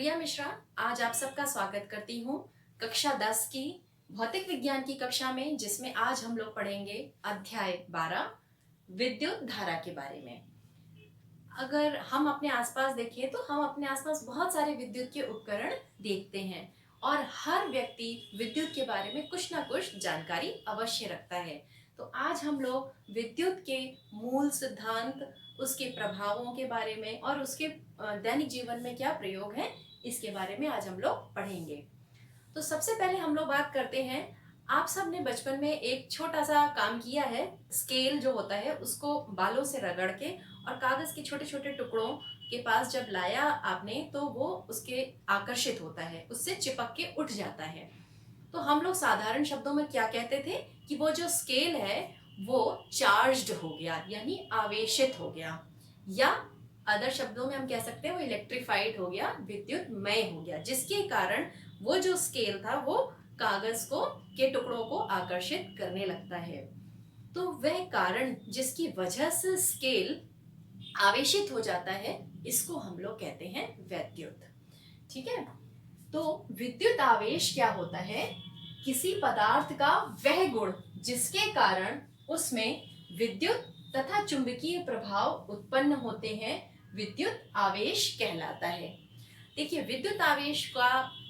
प्रिया मिश्रा आज आप सबका स्वागत करती हूँ कक्षा 10 की भौतिक विज्ञान की कक्षा में, जिसमें आज हम लोग पढ़ेंगे अध्याय 12 विद्युत धारा के बारे में। अगर हम अपने आसपास देखें तो हम अपने आसपास बहुत सारे विद्युत के उपकरण देखते हैं और हर व्यक्ति विद्युत के बारे में कुछ ना कुछ जानकारी अवश्य रखता है। तो आज हम लोग विद्युत के मूल सिद्धांत, उसके प्रभावों के बारे में और उसके दैनिक जीवन में क्या प्रयोग है, इसके बारे में आज हम लोग पढ़ेंगे। तो सबसे पहले हम लोग बात करते हैं। आप सब ने बचपन में एक छोटा सा काम किया है। स्केल जो होता है उसको बालों से रगड़ के और कागज के छोटे छोटे टुकड़ों के पास जब लाया आपने, तो वो उसके आकर्षित होता है, उससे चिपक के उठ जाता है। तो हम लोग साधारण शब्दों में क्या कहते थे कि वो जो स्केल है वो चार्ज्ड हो गया, यानी आवेशित हो गया, या अदर शब्दों में हम कह सकते हैं वो इलेक्ट्रिफाइड हो गया, विद्युतमय हो गया, जिसके कारण वो जो स्केल था वो कागज को के टुकड़ों को आकर्षित करने लगता है। तो वह कारण जिसकी वजह से स्केल आवेशित हो जाता है, इसको हम लोग कहते हैं वैद्युत। ठीक है। तो विद्युत आवेश क्या होता है? किसी पदार्थ का वह गुण जिसके कारण उसमें विद्युत तथा चुंबकीय प्रभाव उत्पन्न होते हैं, विद्युत आवेश कहलाता है। देखिए, विद्युत आवेश का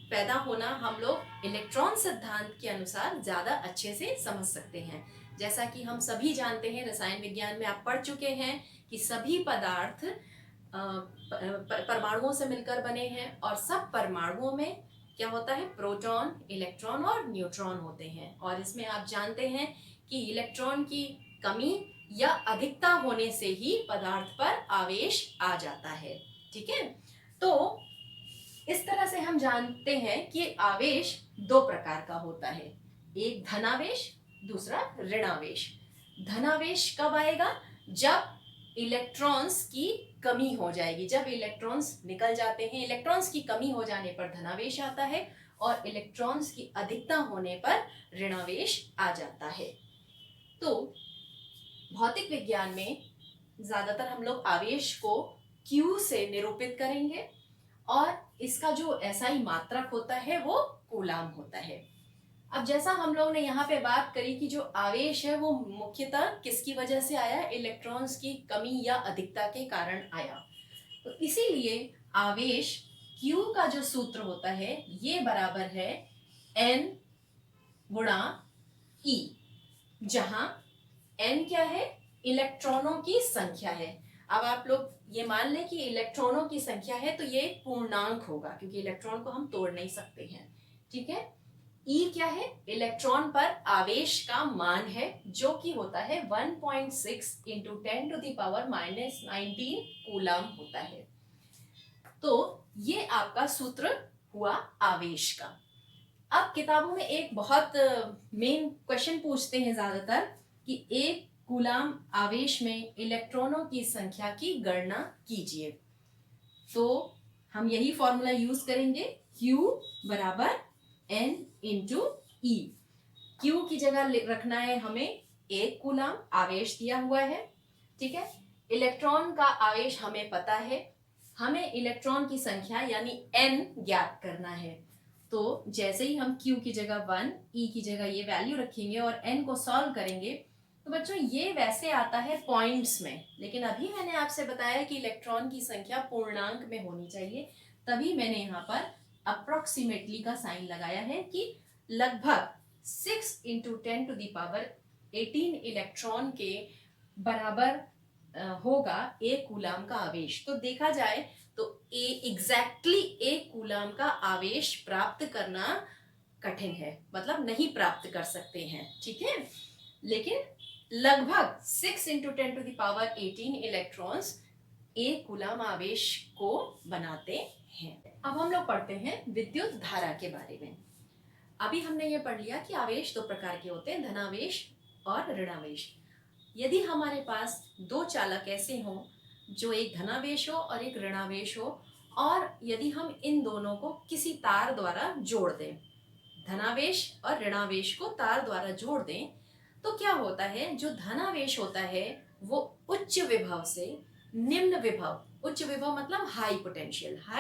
पैदा होना हम लोग इलेक्ट्रॉन सिद्धांत के अनुसार ज्यादा अच्छे से समझ सकते हैं। जैसा कि हम सभी जानते हैं, रसायन विज्ञान में आप पढ़ चुके हैं कि सभी पदार्थ परमाणुओं से मिलकर बने हैं और सब परमाणुओं में क्या होता है? प्रोटॉन, इलेक्ट्रॉन और न्यूट्रॉन होते हैं। और इसमें आप जानते हैं कि इलेक्ट्रॉन की कमी या अधिकता होने से ही पदार्थ पर आवेश आ जाता है। ठीक है। तो इस तरह से हम जानते हैं कि आवेश दो प्रकार का होता है, एक धनावेश, दूसरा ऋणावेश। धनावेश कब आएगा? जब इलेक्ट्रॉन्स की कमी हो जाएगी, जब इलेक्ट्रॉन्स निकल जाते हैं, इलेक्ट्रॉन्स की कमी हो जाने पर धनावेश आता है और इलेक्ट्रॉन्स की अधिकता होने पर ऋणावेश आ जाता है। तो भौतिक विज्ञान में ज्यादातर हम लोग आवेश को Q से निरूपित करेंगे और इसका जो SI मात्रक होता है वो कूलाम होता है। अब जैसा हम लोग ने यहाँ पे बात करी कि जो आवेश है वो मुख्यतः किसकी वजह से आया? इलेक्ट्रॉन्स की कमी या अधिकता के कारण आया। तो इसीलिए आवेश Q का जो सूत्र होता है ये बराबर है N गुणा E, जहां N क्या है? इलेक्ट्रॉनों की संख्या है। अब आप लोग ये मान लें कि इलेक्ट्रॉनों की संख्या है तो ये पूर्णांक होगा, क्योंकि इलेक्ट्रॉन को हम तोड़ नहीं सकते हैं। ठीक है। E क्या है? इलेक्ट्रॉन पर आवेश का मान है, जो कि होता है 1.6 इंटू 10⁻⁻19 कूलाम होता है। तो ये आपका सूत्र हुआ आवेश का। अब किताबों में एक बहुत मेन क्वेश्चन पूछते हैं ज्यादातर कि एक कूलाम आवेश में इलेक्ट्रॉनों की संख्या की गणना कीजिए। तो हम यही फॉर्मूला यूज करेंगे, Q बराबर N इंटू E। Q की जगह रखना है हमें एक कूलाम, आवेश दिया हुआ है। ठीक है। इलेक्ट्रॉन का आवेश हमें पता है, हमें इलेक्ट्रॉन की संख्या यानी N ज्ञात करना है। तो जैसे ही हम Q की जगह 1, E की जगह ये वैल्यू रखेंगे और N को सॉल्व करेंगे, तो बच्चों ये वैसे आता है पॉइंट्स में, लेकिन अभी मैंने आपसे बताया कि इलेक्ट्रॉन की संख्या पूर्णांक में होनी चाहिए, तभी मैंने यहाँ पर अप्रोक्सीमेटली का साइन लगाया है कि लगभग 6 इंटू 10⁻18 इलेक्ट्रॉन के बराबर होगा एक कूलाम का आवेश। तो देखा जाए तो एग्जैक्टली एक कूलाम का आवेश प्राप्त करना कठिन है, मतलब नहीं प्राप्त कर सकते हैं। ठीक है। लेकिन लगभग 6 इंटू 10⁻18 इलेक्ट्रॉन्स एक कूलाम आवेश को बनाते हैं। अब हम लोग पढ़ते हैं विद्युत धारा के बारे में। अभी हमने ये पढ़ लिया कि आवेश दो प्रकार के होते हैं, धनावेश और ऋणावेश। यदि हमारे पास दो चालक ऐसे हों जो एक धनावेश हो और एक ऋणावेश हो, और यदि हम इन दोनों को किसी तार द्वारा जोड़ दें, धनावेश और ऋणावेश को तार द्वारा जोड़ दें, तो क्या होता है? जो धनावेश होता है वो उच्च विभव से निम्न विभव, उच्च विभव मतलब हाई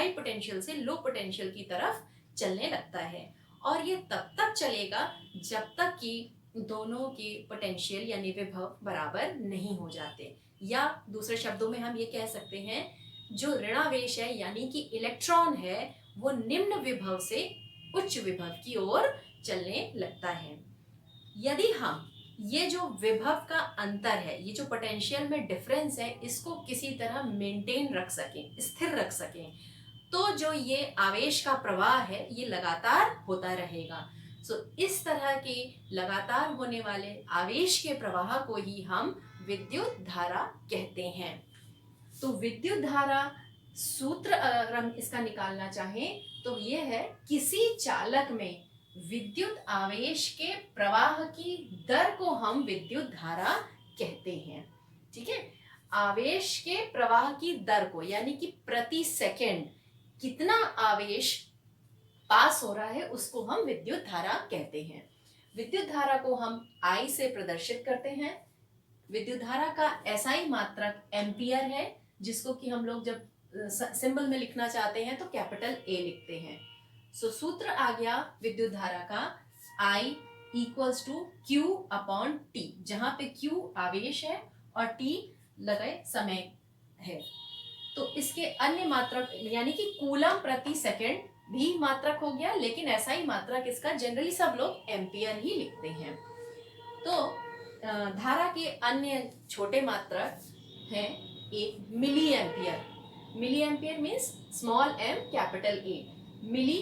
पोटेंशियल से लो पोटेंशियल की तरफ चलने लगता है। और ये तब तक चलेगा जब तक कि दोनों के पोटेंशियल यानी विभव बराबर नहीं हो जाते, या दूसरे शब्दों में हम ये कह सकते हैं जो ऋणावेश है यानी कि इलेक्ट्रॉन है वो निम्न विभव से उच्च विभव की ओर चलने लगता है। यदि हम ये जो विभव का अंतर है, ये जो पोटेंशियल में डिफरेंस है, इसको किसी तरह मेंटेन रख सकें, स्थिर रख सकें, तो जो ये आवेश का प्रवाह है ये लगातार होता रहेगा। इस तरह के लगातार होने वाले आवेश के प्रवाह को ही हम विद्युत धारा कहते हैं। तो विद्युत धारा सूत्र अगर हम इसका निकालना चाहें तो ये है, किसी चालक में विद्युत आवेश के प्रवाह की दर को हम विद्युत धारा कहते हैं। ठीक है, आवेश के प्रवाह की दर को, यानी कि प्रति सेकंड कितना आवेश पास हो रहा है उसको हम विद्युत धारा कहते हैं। विद्युत धारा को हम I से प्रदर्शित करते हैं। विद्युत धारा का SI मात्रक एम्पियर है, जिसको कि हम लोग जब सिंबल में लिखना चाहते हैं तो कैपिटल A लिखते हैं। सूत्र आ गया विद्युत धारा का I equals to Q upon T, जहां पे Q आवेश है और T लगे समय है। तो इसके अन्य मात्रक यानी कि कूलम प्रति सेकंड भी मात्रक हो गया, लेकिन SI मात्रक इसका जनरली सब लोग एम्पियर ही लिखते हैं। तो धारा के अन्य छोटे मात्रक हैं एक milliampere. Milliampere means small m capital A। Milli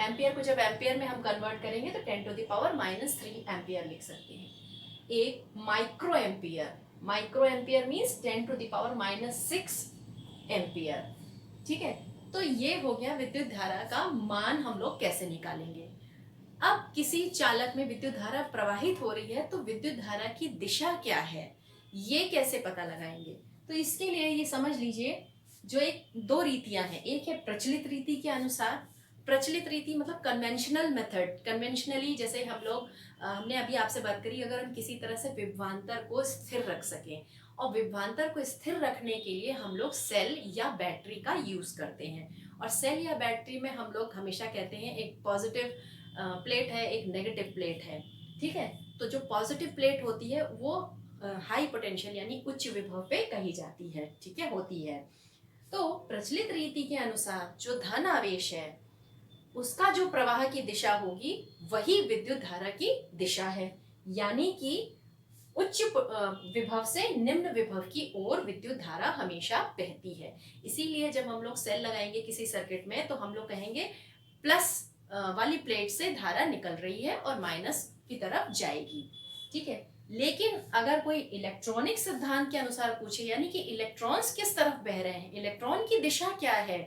ampere को जब एम्पियर में हम कन्वर्ट करेंगे तो 10⁻³ एम्पियर लिख सकते हैं। एक micro ampere, micro ampere means 10⁻⁻6 ampere. ठीक है, तो ये हो गया विद्युत धारा का मान हम लोग कैसे निकालेंगे। अब किसी चालक में विद्युत धारा प्रवाहित हो रही है तो विद्युत धारा की दिशा क्या है, ये कैसे पता लगाएंगे। तो इसके लिए ये समझ लीजिए, जो दो रीतियां हैं। एक है प्रचलित रीति के अनुसार, प्रचलित रीति मतलब कन्वेंशनल मेथड। कन्वेंशनली जैसे हमने अभी आपसे बात करी, अगर हम किसी तरह से विभवांतर को स्थिर रख सकें, और विभवांतर को स्थिर रखने के लिए हम लोग सेल या बैटरी का यूज करते हैं। और सेल या बैटरी में हम लोग हमेशा कहते हैं एक पॉजिटिव प्लेट है, एक नेगेटिव प्लेट है। ठीक है, तो जो पॉजिटिव प्लेट होती है वो हाई पोटेंशियल यानी उच्च विभव पे कही जाती है। ठीक है, होती है। तो प्रचलित रीति के अनुसार जो धन आवेश है उसका जो प्रवाह की दिशा होगी वही विद्युत धारा की दिशा है, यानी कि उच्च विभव से निम्न विभव की ओर विद्युत धारा हमेशा बहती है। इसीलिए जब हम लोग सेल लगाएंगे किसी सर्किट में तो हम लोग कहेंगे प्लस वाली प्लेट से धारा निकल रही है और माइनस की तरफ जाएगी। ठीक है, लेकिन अगर कोई इलेक्ट्रॉनिक सिद्धांत के अनुसार पूछे, यानी कि इलेक्ट्रॉन्स किस तरफ बह रहे हैं, इलेक्ट्रॉन की दिशा क्या है,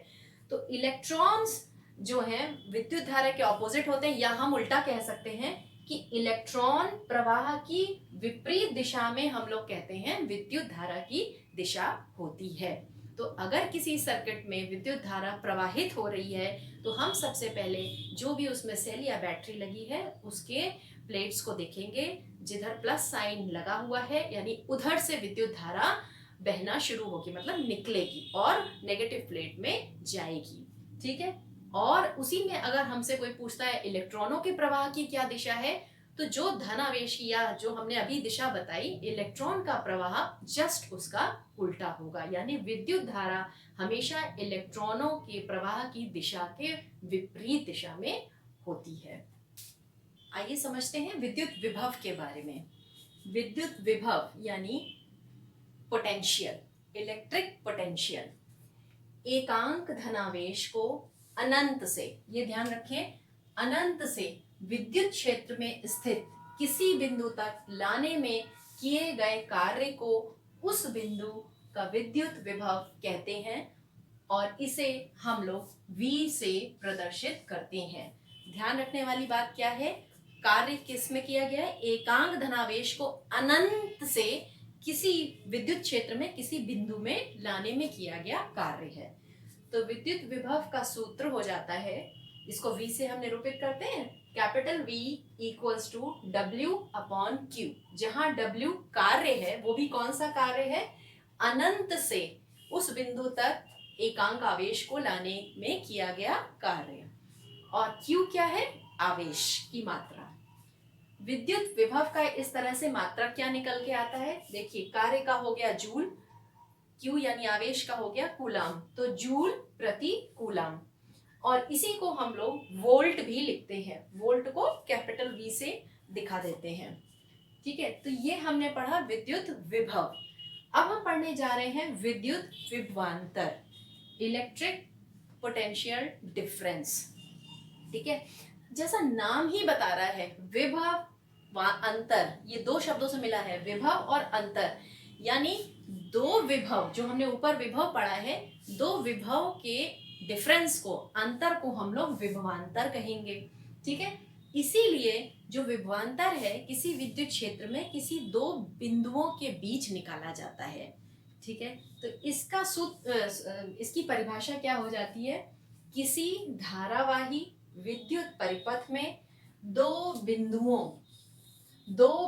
तो इलेक्ट्रॉन्स जो हैं विद्युत धारा के ऑपोजिट होते हैं, या हम उल्टा कह सकते हैं कि इलेक्ट्रॉन प्रवाह की विपरीत दिशा में हम लोग कहते हैं विद्युत धारा की दिशा होती है। तो अगर किसी सर्किट में विद्युत धारा प्रवाहित हो रही है तो हम सबसे पहले जो भी उसमें सेल या बैटरी लगी है उसके प्लेट्स को देखेंगे, जिधर प्लस साइन लगा हुआ है यानी उधर से विद्युत धारा बहना शुरू होगी, मतलब निकलेगी और नेगेटिव प्लेट में जाएगी। ठीक है, और उसी में अगर हमसे कोई पूछता है इलेक्ट्रॉनों के प्रवाह की क्या दिशा है, तो जो धनावेश या जो हमने अभी दिशा बताई, इलेक्ट्रॉन का प्रवाह जस्ट उसका उल्टा होगा, यानी विद्युत धारा हमेशा इलेक्ट्रॉनों के प्रवाह की दिशा के विपरीत दिशा में होती है। आइए समझते हैं विद्युत विभव के बारे में। विद्युत विभव यानी पोटेंशियल, इलेक्ट्रिक पोटेंशियल, एकांक धनावेश को अनंत से, ये ध्यान रखें, अनंत से विद्युत क्षेत्र में स्थित किसी बिंदु तक लाने में किए गए कार्य को उस बिंदु का विद्युत विभव कहते हैं और इसे हम लोग V से प्रदर्शित करते हैं। ध्यान रखने वाली बात क्या है, कार्य किस में किया गया है, एकांक धनावेश को अनंत से किसी विद्युत क्षेत्र में किसी बिंदु में लाने में किया गया कार्य है। तो विद्युत विभव का सूत्र हो जाता है, इसको V से हम निरूपित करते हैं, capital V equals to W upon Q, जहां W कार्य है, वो भी कौन सा कार्य है, अनंत से उस बिंदु तक एकांक आवेश को लाने में किया गया कार्य। और Q क्या है? आवेश की मात्रा। विद्युत विभव का इस तरह से मात्रक क्या निकल के आता है? देखिए, कार्य का हो गया जूल, Q यानी आवेश का हो गया कूलाम, तो जूल प्रति कूलाम। और इसी को हम लोग वोल्ट भी लिखते हैं, वोल्ट को कैपिटल V से दिखा देते हैं। ठीक है, तो ये हमने पढ़ा विद्युत विभव। अब हम पढ़ने जा रहे हैं विद्युत विभवांतर, इलेक्ट्रिक पोटेंशियल डिफरेंस। ठीक है, जैसा नाम ही बता रहा है, विभव व अंतर, ये दो शब्दों से मिला है, विभव और अंतर, यानी दो विभव, जो हमने ऊपर विभव पढ़ा है, दो विभव के डिफरेंस को, अंतर को हम लोग विभवांतर कहेंगे। ठीक है, इसीलिए जो विभवांतर है किसी विद्युत क्षेत्र में किसी दो बिंदुओं के बीच निकाला जाता है। ठीक है, तो इसका इसकी परिभाषा क्या हो जाती है? किसी धारावाही विद्युत परिपथ में दो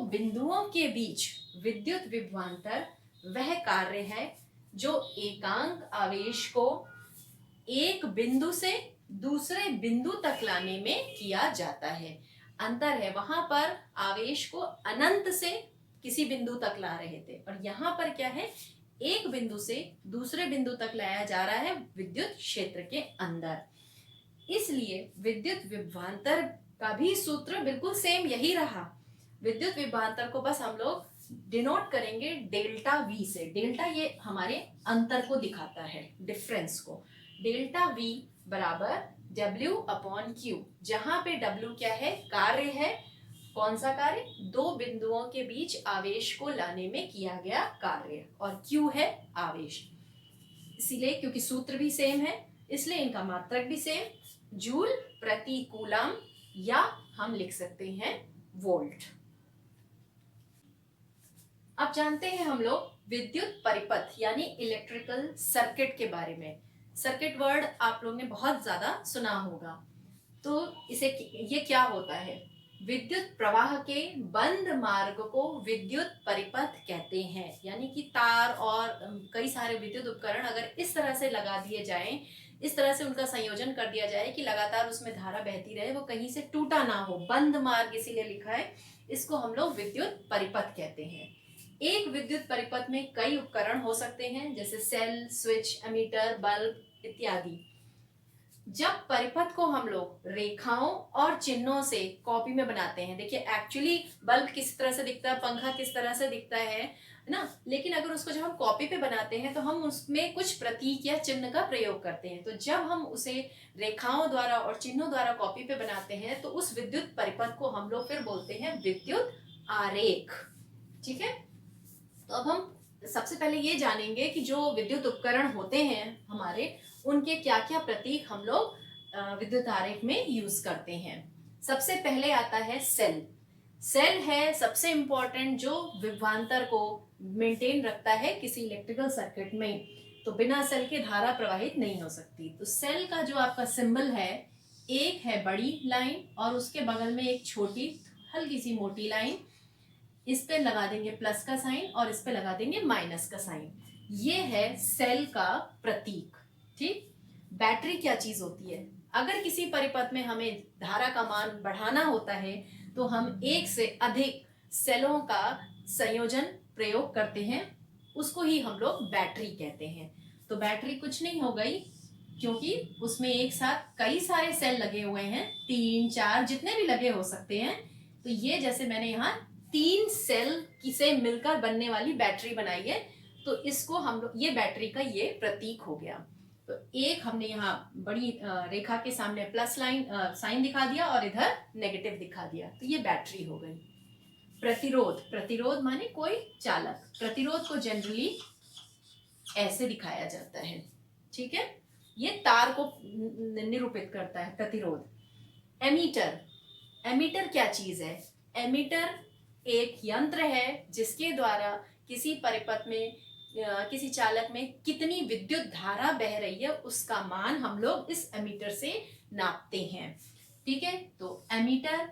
बिंदुओं के बीच विद्युत विभवांतर वह कार्य है जो एकांक आवेश को एक बिंदु से दूसरे बिंदु तक लाने में किया जाता है। अंतर है, वहां पर आवेश को अनंत से किसी बिंदु तक ला रहे थे, और यहाँ पर क्या है? एक बिंदु से दूसरे बिंदु तक लाया जा रहा है विद्युत क्षेत्र के अंदर। इसलिए विद्युत विभवांतर का भी सूत्र बिल्कुल सेम यही रहा। विद्युत विभवांतर को बस हम लोग डिनोट करेंगे डेल्टा V से। डेल्टा ये हमारे अंतर को दिखाता है, डिफरेंस को। डेल्टा V बराबर W/Q, जहां पे W क्या है? कार्य है। कौन सा कार्य? दो बिंदुओं के बीच आवेश को लाने में किया गया कार्य, और Q है आवेश। इसीलिए क्योंकि सूत्र भी सेम है, इसलिए इनका मात्रक भी सेम, जूल प्रति कूलाम, या हम लिख सकते हैं वोल्ट। अब जानते हैं हम लोग विद्युत परिपथ यानी इलेक्ट्रिकल सर्किट के बारे में। सर्किट वर्ड आप लोग ने बहुत ज्यादा सुना होगा। तो ये क्या होता है? विद्युत प्रवाह के बंद मार्ग को विद्युत परिपथ कहते हैं। यानी कि तार और कई सारे विद्युत उपकरण अगर इस तरह से लगा दिए जाएं, इस तरह से उनका संयोजन कर दिया जाए कि लगातार उसमें धारा बहती रहे, वो कहीं से टूटा ना हो, बंद मार्ग इसीलिए लिखा है, इसको हम लोग विद्युत परिपथ कहते हैं। एक विद्युत परिपथ में कई उपकरण हो सकते हैं, जैसे सेल, स्विच, एमीटर, बल्ब इत्यादि। जब परिपथ को हम लोग रेखाओं और चिन्हों से कॉपी में बनाते हैं, देखिए एक्चुअली बल्ब किस तरह से दिखता है, पंखा किस तरह से दिखता है ना, लेकिन अगर उसको जब हम कॉपी पे बनाते हैं तो हम उसमें कुछ प्रतीक या चिन्ह का प्रयोग करते हैं। तो जब हम उसे रेखाओं द्वारा और चिन्हों द्वारा कॉपी पे बनाते हैं तो उस विद्युत परिपथ को हम लोग फिर बोलते हैं विद्युत आरेख। ठीक है, तो अब हम सबसे पहले ये जानेंगे कि जो विद्युत उपकरण होते हैं हमारे, उनके क्या क्या प्रतीक हम लोग विद्युत आरेख में यूज करते हैं। सबसे पहले आता है सेल। सेल है सबसे इंपॉर्टेंट, जो विभवांतर को मेंटेन रखता है किसी इलेक्ट्रिकल सर्किट में। तो बिना सेल के धारा प्रवाहित नहीं हो सकती। तो सेल का जो आपका सिंबल है, एक है बड़ी लाइन और उसके बगल में एक छोटी हल्की सी मोटी लाइन, इस पे लगा देंगे प्लस का साइन और इस पे लगा देंगे माइनस का साइन। ये है सेल का प्रतीक। ठीक, बैटरी क्या चीज होती है? अगर किसी परिपथ में हमें धारा का मान बढ़ाना होता है तो हम एक से अधिक सेलों का संयोजन प्रयोग करते हैं, उसको ही हम लोग बैटरी कहते हैं। तो बैटरी कुछ नहीं हो गई, क्योंकि उसमें एक साथ कई सारे सेल लगे हुए हैं, 3, 4 जितने भी लगे हो सकते हैं। तो ये जैसे मैंने यहाँ 3 सेल से मिलकर बनने वाली बैटरी बनाई है, तो इसको हम लोग, ये बैटरी का ये प्रतीक हो गया। तो एक हमने यहाँ बड़ी रेखा के सामने प्लस लाइन साइन दिखा दिया और इधर नेगेटिव दिखा दिया, तो ये बैटरी हो गई। प्रतिरोध, प्रतिरोध माने कोई चालक। प्रतिरोध को जनरली ऐसे दिखाया जाता है। ठीक है, ये तार को निरूपित करता है प्रतिरोध। एमीटर, एमीटर क्या चीज है? एमीटर एक यंत्र है जिसके द्वारा किसी परिपथ में किसी चालक में कितनी विद्युत धारा बह रही है उसका मान हम लोग इस एमीटर से नापते हैं। ठीक है, तो एमीटर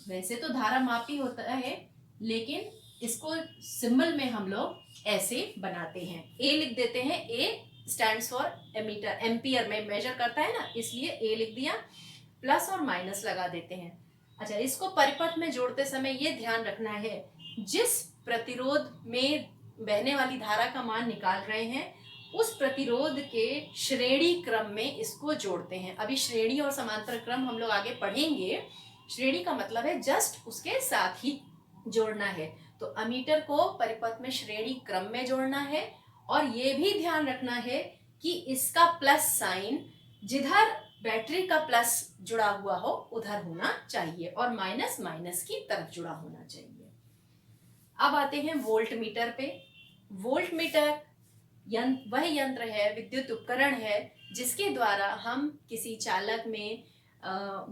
वैसे तो धारा मापी होता है, लेकिन इसको सिंबल में हम लोग ऐसे बनाते हैं, ए लिख देते हैं। A stands for ammeter, ampere में मेजर करता है ना, इसलिए ए लिख दिया, प्लस और माइनस लगा देते हैं। अच्छा, इसको परिपथ में जोड़ते समय ये ध्यान रखना है, जिस प्रतिरोध में बहने वाली धारा का मान निकाल रहे हैं उस प्रतिरोध के श्रेणी क्रम में इसको जोड़ते हैं। अभी श्रेणी और समांतर क्रम हम लोग आगे पढ़ेंगे। श्रेणी का मतलब है जस्ट उसके साथ ही जोड़ना है। तो अमीटर को परिपथ में श्रेणी क्रम में जोड़ना है, और ये भी ध्यान रखना है कि इसका प्लस साइन जिधर बैटरी का प्लस जुड़ा हुआ हो उधर होना चाहिए, और माइनस माइनस की तरफ जुड़ा होना चाहिए। अब आते हैं वोल्ट मीटर पे। वोल्ट मीटर वह यंत्र है, विद्युत उपकरण है, जिसके द्वारा हम किसी चालक में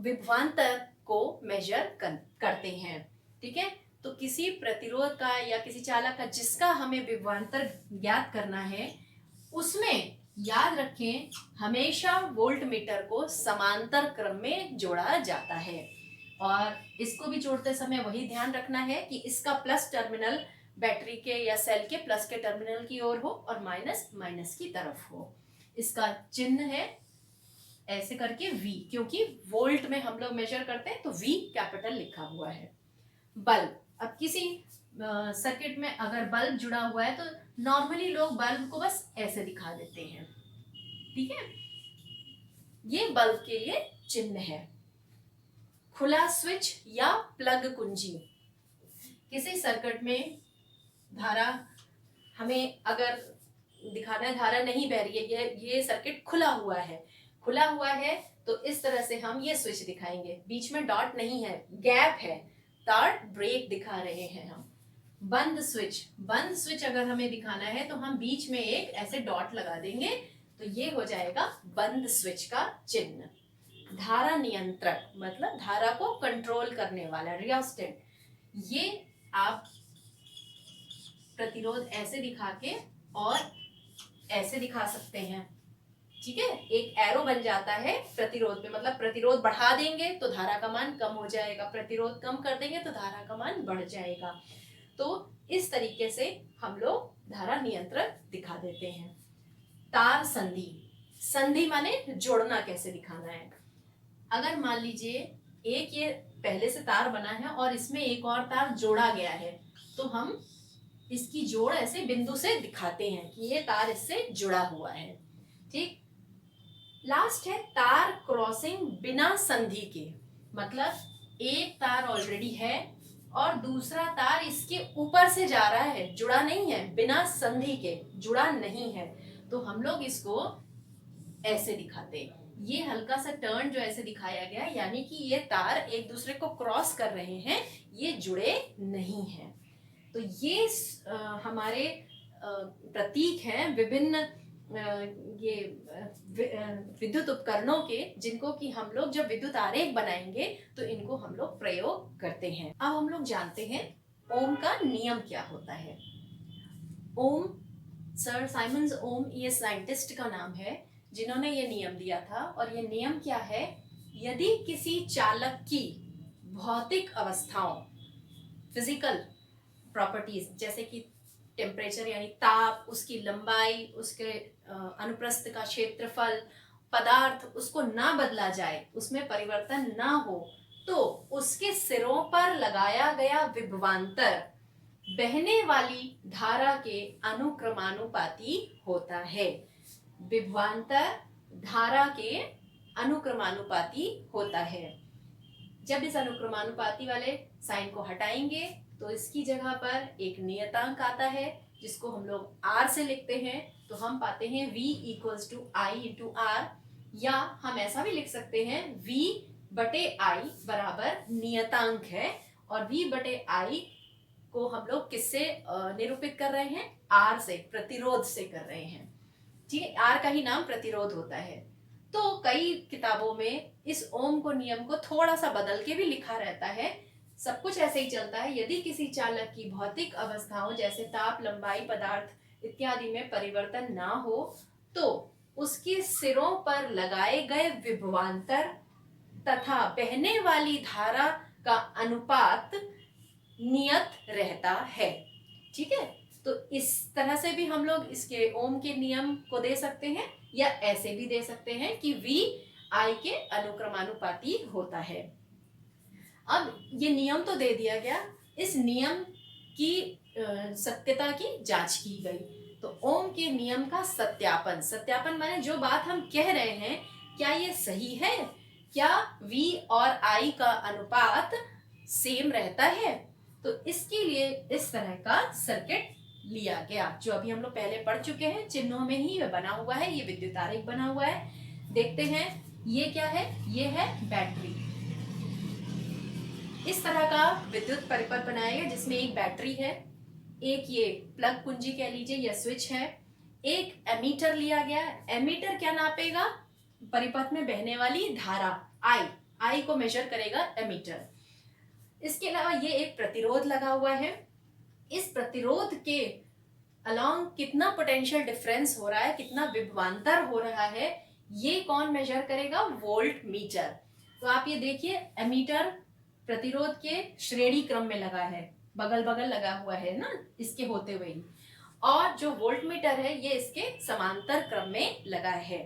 विभवांतर को मेजर करते हैं। ठीक है, तो किसी प्रतिरोध का या किसी चालक का जिसका हमें विभवांतर ज्ञात करना है, उसमें याद रखें हमेशा वोल्ट मीटर को समांतर क्रम में जोड़ा जाता है। और इसको भी जोड़ते समय वही ध्यान रखना है कि इसका प्लस टर्मिनल बैटरी के या सेल के प्लस के टर्मिनल की ओर हो और माइनस माइनस की तरफ हो। इसका चिन्ह है ऐसे करके V, क्योंकि वोल्ट में हम लोग मेजर करते हैं तो V कैपिटल लिखा हुआ है। बल्ब, अब किसी सर्किट में अगर बल्ब जुड़ा हुआ है तो नॉर्मली लोग बल्ब को बस ऐसे दिखा देते हैं। ठीक है, ये बल्ब के लिए चिन्ह है। खुला स्विच या प्लग कुंजी, किसी सर्किट में धारा हमें अगर दिखाना है, धारा नहीं बह रही है, ये सर्किट खुला हुआ है, खुला हुआ है तो इस तरह से हम ये स्विच दिखाएंगे, बीच में डॉट नहीं है, गैप है, तार ब्रेक दिखा रहे हैं हम। बंद स्विच, बंद स्विच अगर हमें दिखाना है तो हम बीच में एक ऐसे डॉट लगा देंगे, तो ये हो जाएगा बंद स्विच का चिन्ह। धारा नियंत्रक मतलब धारा को कंट्रोल करने वाला, रियोस्टेट, ये आप प्रतिरोध ऐसे दिखा के और ऐसे दिखा सकते हैं। ठीक है, एक एरो बन जाता है प्रतिरोध पे, मतलब प्रतिरोध बढ़ा देंगे तो धारा का मान कम हो जाएगा, प्रतिरोध कम कर देंगे तो धारा का मान बढ़ जाएगा। तो इस तरीके से हम लोग धारा नियंत्रक दिखा देते हैं। तार संधि, संधि माने जोड़ना कैसे दिखाना है। अगर मान लीजिए एक ये पहले से तार बना है और इसमें एक और तार जोड़ा गया है, तो हम इसकी जोड़ ऐसे बिंदु से दिखाते हैं कि ये तार इससे जुड़ा हुआ है। ठीक, लास्ट है तार क्रॉसिंग बिना संधि के, मतलब एक तार ऑलरेडी है और दूसरा तार इसके ऊपर से जा रहा है, जुड़ा नहीं है, बिना संधि के जुड़ा नहीं है, तो हम लोग इसको ऐसे दिखाते हैं। ये हल्का सा टर्न जो ऐसे दिखाया गया, यानी कि ये तार एक दूसरे को क्रॉस कर रहे हैं, ये जुड़े नहीं हैं। तो ये हमारे प्रतीक हैं विभिन्न ये विद्युत उपकरणों के, जिनको कि हम लोग जब विद्युत आरेख बनाएंगे तो इनको हम लोग प्रयोग करते हैं। अब हम लोग जानते हैं ओम का नियम क्या होता है। ओम, सर साइमंस ओम ये साइंटिस्ट का नाम है जिन्होंने ये नियम दिया था। और ये नियम क्या है, यदि किसी चालक की भौतिक अवस्थाओं, फिजिकल प्रॉपर्टीज, जैसे कि टेम्परेचर यानी ताप, उसकी लंबाई, उसके अनुप्रस्थ का क्षेत्रफल, पदार्थ उसको ना बदला जाए, उसमें परिवर्तन ना हो, तो उसके सिरों पर लगाया गया विभवांतर बहने वाली धारा के अनुक्रमानुपाती होता है। विभवांतर धारा के अनुक्रमानुपाती होता है। जब इस अनुक्रमानुपाती वाले साइन को हटाएंगे तो इसकी जगह पर एक नियतांक आता है जिसको हम लोग R से लिखते हैं, तो हम पाते हैं V equals to I into R, या हम ऐसा भी लिख सकते हैं V बटे I बराबर नियतांक है, और V बटे I को हम लोग किससे निरूपित कर रहे हैं, R से, प्रतिरोध से कर रहे हैं। ठीक है, R का ही नाम प्रतिरोध होता है। तो कई किताबों में इस ओम को नियम को थोड़ा सा बदल के भी लिखा रहता है, सब कुछ ऐसे ही चलता है। यदि किसी चालक की भौतिक अवस्थाओं जैसे ताप, लंबाई, पदार्थ इत्यादि में परिवर्तन ना हो, तो उसके सिरों पर लगाए गए विभवांतर तथा बहने वाली धारा का अनुपात नियत रहता है। ठीक है, तो इस तरह से भी हम लोग इसके ओम के नियम को दे सकते हैं, या ऐसे भी दे सकते हैं कि V I के अनुक्रमानुपाती होता है। अब ये नियम तो दे दिया गया, इस नियम की सत्यता की जांच की गई। तो ओम के नियम का सत्यापन, सत्यापन माने जो बात हम कह रहे हैं क्या ये सही है, क्या V और I का अनुपात सेम रहता है। तो इसके लिए इस तरह का सर्किट लिया गया, जो अभी हम लोग पहले पढ़ चुके हैं, चिन्हों में ही बना हुआ है, ये विद्युत आरेख बना हुआ है। देखते हैं ये क्या है, ये है बैटरी। इस तरह का विद्युत परिपथ बनाया गया जिसमें एक बैटरी है, एक ये प्लग कुंजी कह लीजिए या स्विच है, एक एमीटर लिया गया। एमीटर क्या नापेगा, परिपथ में बहने वाली धारा आई को मेजर करेगा एमीटर। इसके अलावा ये एक प्रतिरोध लगा हुआ है, इस प्रतिरोध के अलोंग कितना पोटेंशियल डिफरेंस हो रहा है, कितना विभवांतर हो रहा है, ये कौन मेजर करेगा, वोल्ट मीटर। तो आप ये देखिए एमीटर प्रतिरोध के श्रेणी क्रम में लगा है, बगल बगल लगा हुआ है ना इसके होते हुए ही, और जो वोल्ट मीटर है ये इसके समांतर क्रम में लगा है।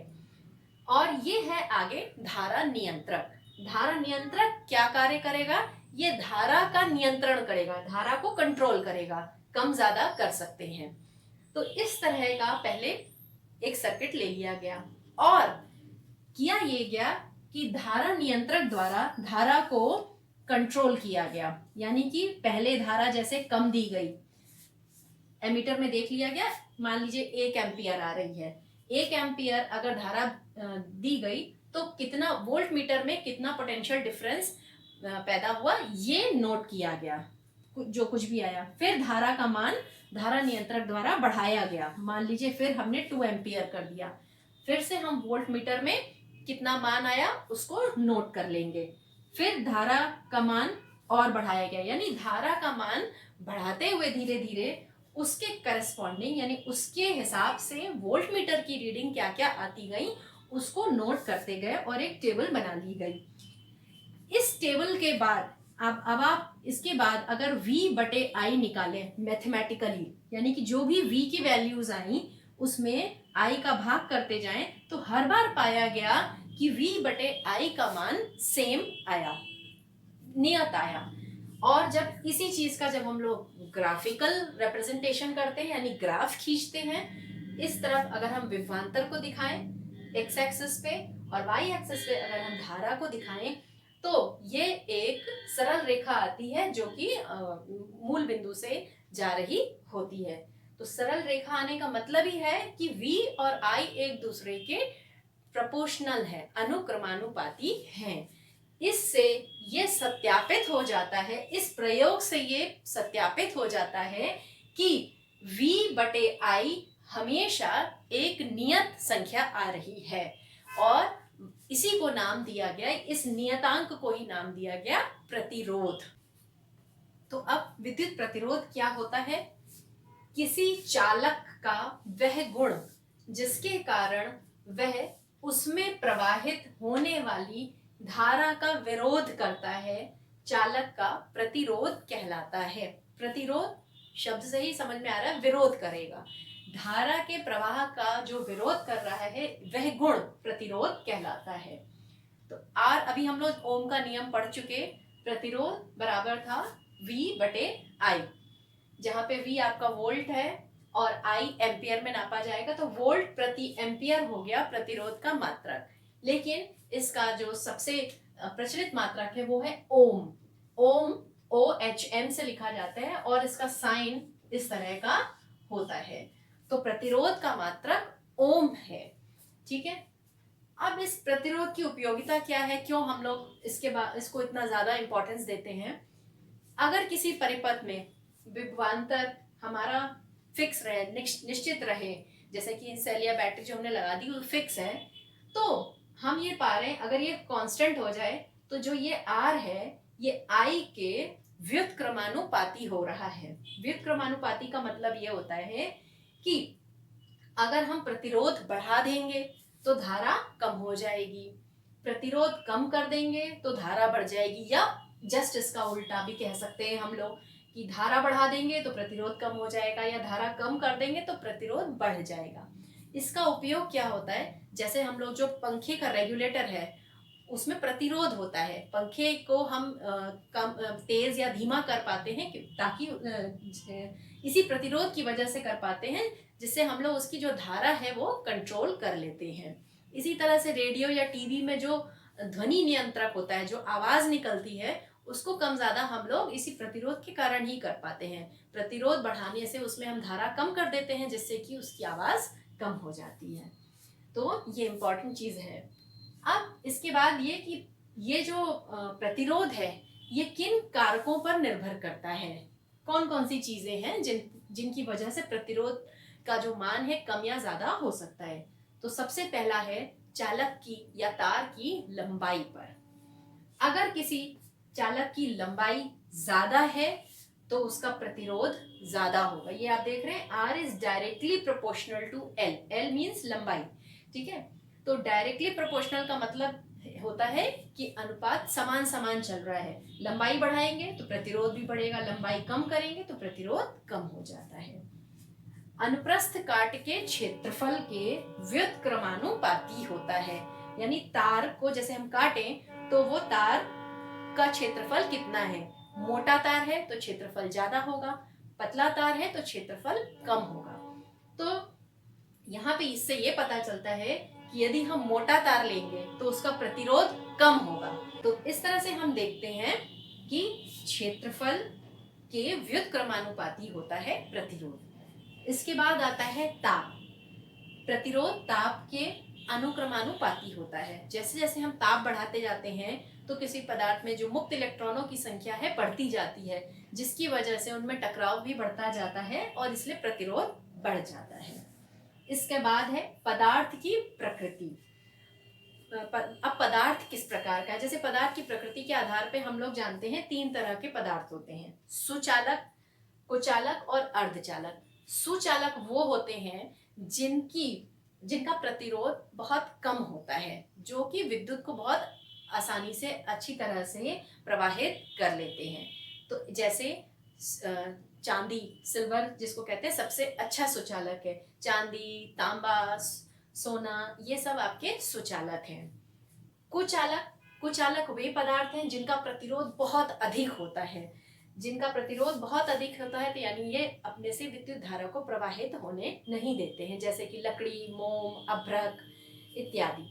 और ये है आगे धारा नियंत्रक। धारा नियंत्रक क्या कार्य करेगा, ये धारा का नियंत्रण करेगा, धारा को कंट्रोल करेगा, कम ज्यादा कर सकते हैं। तो इस तरह का पहले एक सर्किट ले लिया गया और किया ये गया कि धारा नियंत्रक द्वारा धारा को कंट्रोल किया गया, यानी कि पहले धारा जैसे कम दी गई, एमीटर में देख लिया गया, मान लीजिए 1 एम्पियर आ रही है, 1 एम्पियर अगर धारा दी गई तो कितना वोल्ट मीटर में कितना पोटेंशियल डिफरेंस पैदा हुआ ये नोट किया गया, जो कुछ भी आया। फिर धारा का मान धारा नियंत्रक द्वारा बढ़ाया गया, मान लीजिए फिर हमने 2 एम्पियर कर दिया, फिर से हम वोल्ट मीटर में कितना मान आया उसको नोट कर लेंगे। फिर धारा का मान और बढ़ाया गया, यानी धारा का मान बढ़ाते हुए धीरे धीरे उसके करस्पॉन्डिंग यानी उसके हिसाब से वोल्ट मीटर की रीडिंग क्या क्या आती गई उसको नोट करते गए और एक टेबल बना ली गई। इस टेबल के बाद अब आप इसके बाद अगर V बटे I निकाले मैथमेटिकली, यानी कि जो भी V की वैल्यूज आई उसमें I का भाग करते जाएं, तो हर बार पाया गया कि V बटे I का मान सेम आया, नियत आया। और जब इसी चीज का जब हम लोग ग्राफिकल रिप्रेजेंटेशन करते हैं यानी ग्राफ खींचते हैं, इस तरफ अगर हम विभवांतर को दिखाएं x एक्सिस पे और y एक्सिस पे अगर हम धारा को दिखाएं तो ये एक सरल रेखा आती है जो कि मूल बिंदु से जा रही होती है। तो सरल रेखा आने का मतलब ही है कि V और I एक दूसरे के प्रोपोर्शनल है, अनुक्रमानुपाती हैं। इससे ये सत्यापित हो जाता है, इस प्रयोग से ये सत्यापित हो जाता है कि V बटे I हमेशा एक नियत संख्या आ रही है, और इसी को नाम दिया गया, इस नियतांक को ही नाम दिया गया प्रतिरोध। तो अब विद्युत प्रतिरोध क्या होता है, किसी चालक का वह गुण जिसके कारण वह उसमें प्रवाहित होने वाली धारा का विरोध करता है, चालक का प्रतिरोध कहलाता है। प्रतिरोध शब्द से ही समझ में आ रहा है, विरोध करेगा, धारा के प्रवाह का जो विरोध कर रहा है वह गुण प्रतिरोध कहलाता है। तो आर अभी हम लोग ओम का नियम पढ़ चुके, प्रतिरोध बराबर था V बटे I, जहां पे V आपका वोल्ट है और I एम्पियर में नापा जाएगा, तो वोल्ट प्रति एम्पियर हो गया प्रतिरोध का मात्रक। लेकिन इसका जो सबसे प्रचलित मात्रक है वो है ओम। ओम OHM से लिखा जाता है और इसका साइन इस तरह का होता है। तो प्रतिरोध का मात्रक ओम है। ठीक है, अब इस प्रतिरोध की उपयोगिता क्या है, क्यों हम लोग इसको इतना ज्यादा इंपॉर्टेंस देते हैं। अगर किसी परिपथ में विभवांतर हमारा फिक्स रहे, निश्चित रहे, जैसे कि सेल या बैटरी जो हमने लगा दी वो फिक्स है, तो हम ये पा रहे हैं अगर ये कांस्टेंट हो जाए तो जो ये R है ये I के व्युत्क्रमानुपाती हो रहा है। व्युत्क्रमानुपाती का मतलब ये होता है कि अगर हम प्रतिरोध बढ़ा देंगे तो धारा कम हो जाएगी, प्रतिरोध कम कर देंगे तो धारा बढ़ जाएगी, या जस्ट इसका उल्टा भी कह सकते हैं हम लोग कि धारा बढ़ा देंगे तो प्रतिरोध कम हो जाएगा या धारा कम कर देंगे तो प्रतिरोध बढ़ जाएगा। इसका उपयोग क्या होता है, जैसे हम लोग जो पंखे का रेगुलेटर है उसमें प्रतिरोध होता है, पंखे को हम कम तेज या धीमा कर पाते हैं ताकि इसी प्रतिरोध की वजह से कर पाते हैं, जिससे हम लोग उसकी जो धारा है वो कंट्रोल कर लेते हैं। इसी तरह से रेडियो या टीवी में जो ध्वनि नियंत्रक होता है, जो आवाज निकलती है, उसको कम ज्यादा हम लोग इसी प्रतिरोध के कारण ही कर पाते हैं। प्रतिरोध बढ़ाने से उसमें हम धारा कम कर देते हैं, जिससे कि उसकी आवाज कम हो जाती है। तो ये इम्पोर्टेंट चीज है। अब इसके बाद ये कि ये जो प्रतिरोध है ये किन कारकों पर निर्भर करता है, कौन कौन सी चीजें हैं जिनकी वजह से प्रतिरोध का जो मान है कम या ज्यादा हो सकता है। तो सबसे पहला है चालक की या तार की लंबाई पर। अगर किसी चालक की लंबाई ज्यादा है तो उसका प्रतिरोध ज्यादा होगा। ये आप देख रहे हैं, R is directly proportional to L। L means लंबाई, ठीक है। तो डायरेक्टली प्रोपोर्शनल का मतलब होता है कि अनुपात समान समान चल रहा है। लंबाई बढ़ाएंगे तो प्रतिरोध भी बढ़ेगा, लंबाई कम करेंगे तो प्रतिरोध कम हो जाता है। अनुप्रस्थ काट के क्षेत्रफल के व्युत्क्रमानुपाती होता है, यानी तार को जैसे हम काटें तो वो तार का क्षेत्रफल कितना है। मोटा तार है तो क्षेत्रफल ज्यादा होगा, पतला तार है तो क्षेत्रफल कम होगा। तो यहाँ पे इससे ये पता चलता है कि यदि हम मोटा तार लेंगे तो उसका प्रतिरोध कम होगा। तो इस तरह से हम देखते हैं कि क्षेत्रफल के व्युत्क्रमानुपाती होता है प्रतिरोध। इसके बाद आता है ताप। प्रतिरोध ताप के अनुक्रमानुपाती होता है। जैसे जैसे हम ताप बढ़ाते जाते हैं तो किसी पदार्थ में जो मुक्त इलेक्ट्रॉनों की संख्या है बढ़ती जाती है, जिसकी वजह से उनमें टकराव भी बढ़ता जाता है और इसलिए प्रतिरोध बढ़ जाता है। इसके बाद है पदार्थ की प्रकृति। अब पदार्थ किस प्रकार का है, जैसे पदार्थ की प्रकृति के आधार पे हम लोग जानते हैं 3 तरह के पदार्थ होते हैं, सुचालक, कुचालक और अर्धचालक। सुचालक वो होते हैं जिनका प्रतिरोध बहुत कम होता है, जो कि विद्युत को बहुत आसानी से अच्छी तरह से प्रवाहित कर लेते हैं। तो जैसे चांदी, सिल्वर जिसको कहते हैं सबसे अच्छा सुचालक है। चांदी, तांबा, सोना, ये सब आपके सुचालक हैं। कुचालक वे पदार्थ हैं जिनका प्रतिरोध बहुत अधिक होता है। जिनका प्रतिरोध बहुत अधिक होता है तो यानी ये अपने से विद्युत धारा को प्रवाहित होने नहीं देते हैं, जैसे कि लकड़ी, मोम, अभ्रक इत्यादि।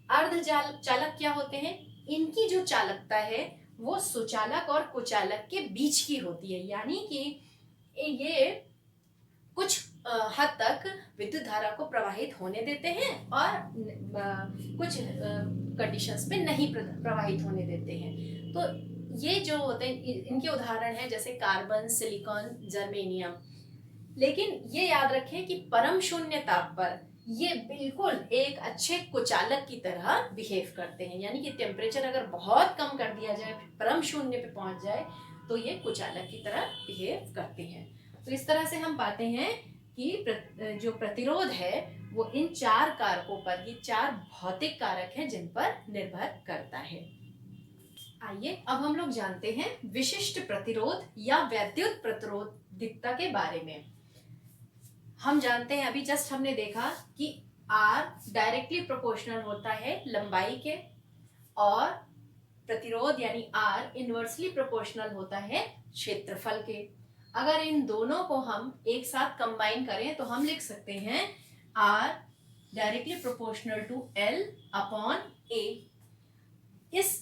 अर्धचालक क्या होते हैं, इनकी जो चालकता है वो सुचालक और कुचालक के बीच की होती है, यानी कि ये कुछ हद तक विद्युत धारा को प्रवाहित होने देते हैं और कुछ कंडीशंस में नहीं प्रवाहित होने देते हैं। तो ये जो होते हैं इनके उदाहरण हैं जैसे कार्बन, सिलिकॉन, जर्मेनियम। लेकिन ये याद रखें कि परम शून्य ताप पर ये बिल्कुल एक अच्छे कुचालक की तरह बिहेव करते हैं, यानी कि टेम्परेचर अगर बहुत कम कर दिया जाए, परम शून्य पे पहुंच जाए, तो ये कुचालक की तरह बिहेव करते हैं। तो इस तरह से हम पाते हैं कि जो प्रतिरोध है वो इन 4 कारकों पर, ये 4 भौतिक कारक हैं जिन पर निर्भर करता है। आइए अब हम लोग जानते हैं विशिष्ट प्रतिरोध या वैद्युत प्रतिरोधकता के बारे में। हम जानते हैं, अभी जस्ट हमने देखा कि R डायरेक्टली प्रोपोर्शनल होता है लंबाई के, और प्रतिरोध यानी R इनवर्सली प्रोपोर्शनल होता है क्षेत्रफल के। अगर इन दोनों को हम एक साथ कंबाइन करें तो हम लिख सकते हैं R directly proportional to L upon A। इस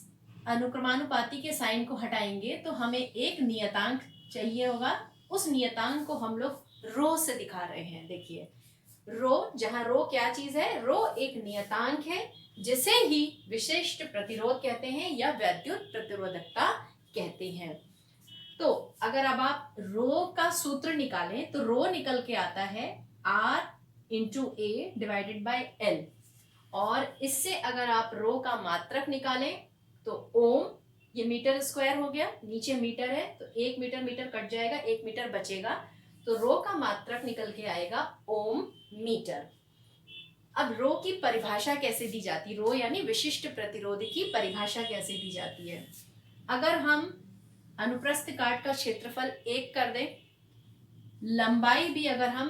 अनुक्रमानुपाती के साइन को हटाएंगे तो हमें एक नियतांक चाहिए होगा। उस नियतांक को हम लोग रो से दिखा रहे हैं। देखिए रो, जहां रो क्या चीज है, रो एक नियतांक है जिसे ही विशिष्ट प्रतिरोध कहते हैं या वैद्युत प्रतिरोधकता कहते हैं। तो अगर अब आप रो का सूत्र निकालें तो रो निकल के आता है R into A divided by L, और इससे अगर आप रो का मात्रक निकालें तो ओम, ये मीटर स्क्वायर हो गया, नीचे मीटर है तो 1 मीटर, मीटर कट जाएगा, 1 मीटर बचेगा, तो रो का मात्रक निकल के आएगा ओम मीटर। अब रो की परिभाषा कैसे दी जाती है, रो यानी विशिष्ट प्रतिरोध की परिभाषा कैसे दी जाती है। अगर हम अनुप्रस्थ काट का क्षेत्रफल 1 कर दें, लंबाई भी अगर हम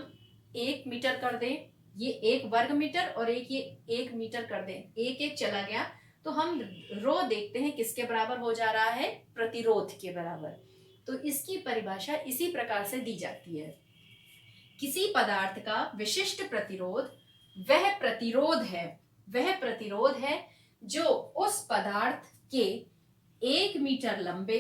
1 मीटर कर दें, ये 1 वर्ग मीटर और ये 1 मीटर कर दें, एक एक चला गया, तो हम रो देखते हैं किसके बराबर हो जा रहा है, प्रतिरोध के बराबर। तो इसकी परिभाषा इसी प्रकार से दी जाती है, किसी पदार्थ का विशिष्ट प्रतिरोध वह प्रतिरोध है जो उस पदार्थ के 1 मीटर लंबे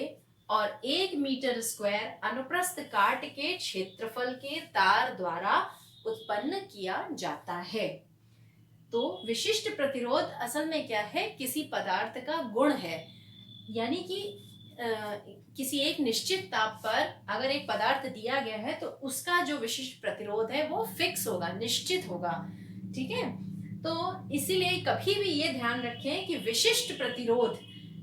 और 1 मीटर स्क्वायर अनुप्रस्थ काट के क्षेत्रफल के तार द्वारा उत्पन्न किया जाता है। तो विशिष्ट प्रतिरोध असल में क्या है, किसी पदार्थ का गुण है, यानी कि किसी एक निश्चित ताप पर अगर एक पदार्थ दिया गया है तो उसका जो विशिष्ट प्रतिरोध है वो फिक्स होगा, निश्चित होगा। ठीक है, तो इसीलिए कभी भी ये ध्यान रखें कि विशिष्ट प्रतिरोध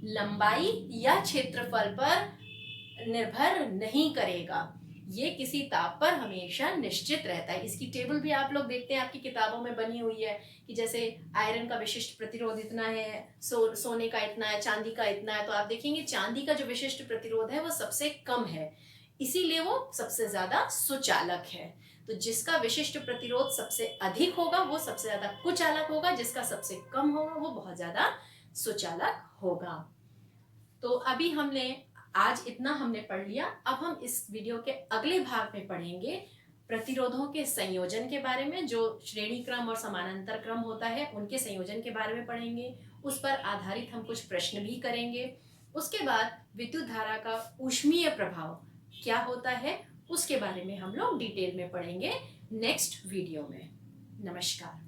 लंबाई या क्षेत्रफल पर निर्भर नहीं करेगा, ये किसी ताप पर हमेशा निश्चित रहता है। इसकी टेबल भी आप लोग देखते हैं, आपकी किताबों में बनी हुई है कि जैसे आयरन का विशिष्ट प्रतिरोध इतना है, सोने का इतना है, चांदी का इतना है। तो आप देखेंगे चांदी का जो विशिष्ट प्रतिरोध है वो सबसे कम है, इसीलिए वो सबसे ज्यादा सुचालक है। तो जिसका विशिष्ट प्रतिरोध सबसे अधिक होगा वो सबसे ज्यादा कुचालक होगा, जिसका सबसे कम होगा वो बहुत ज्यादा सुचालक होगा। तो अभी आज इतना हमने पढ़ लिया। अब हम इस वीडियो के अगले भाग में पढ़ेंगे प्रतिरोधों के संयोजन के बारे में, जो श्रेणी क्रम और समानांतर क्रम होता है उनके संयोजन के बारे में पढ़ेंगे। उस पर आधारित हम कुछ प्रश्न भी करेंगे। उसके बाद विद्युत धारा का ऊष्मीय प्रभाव क्या होता है उसके बारे में हम लोग डिटेल में पढ़ेंगे नेक्स्ट वीडियो में। नमस्कार।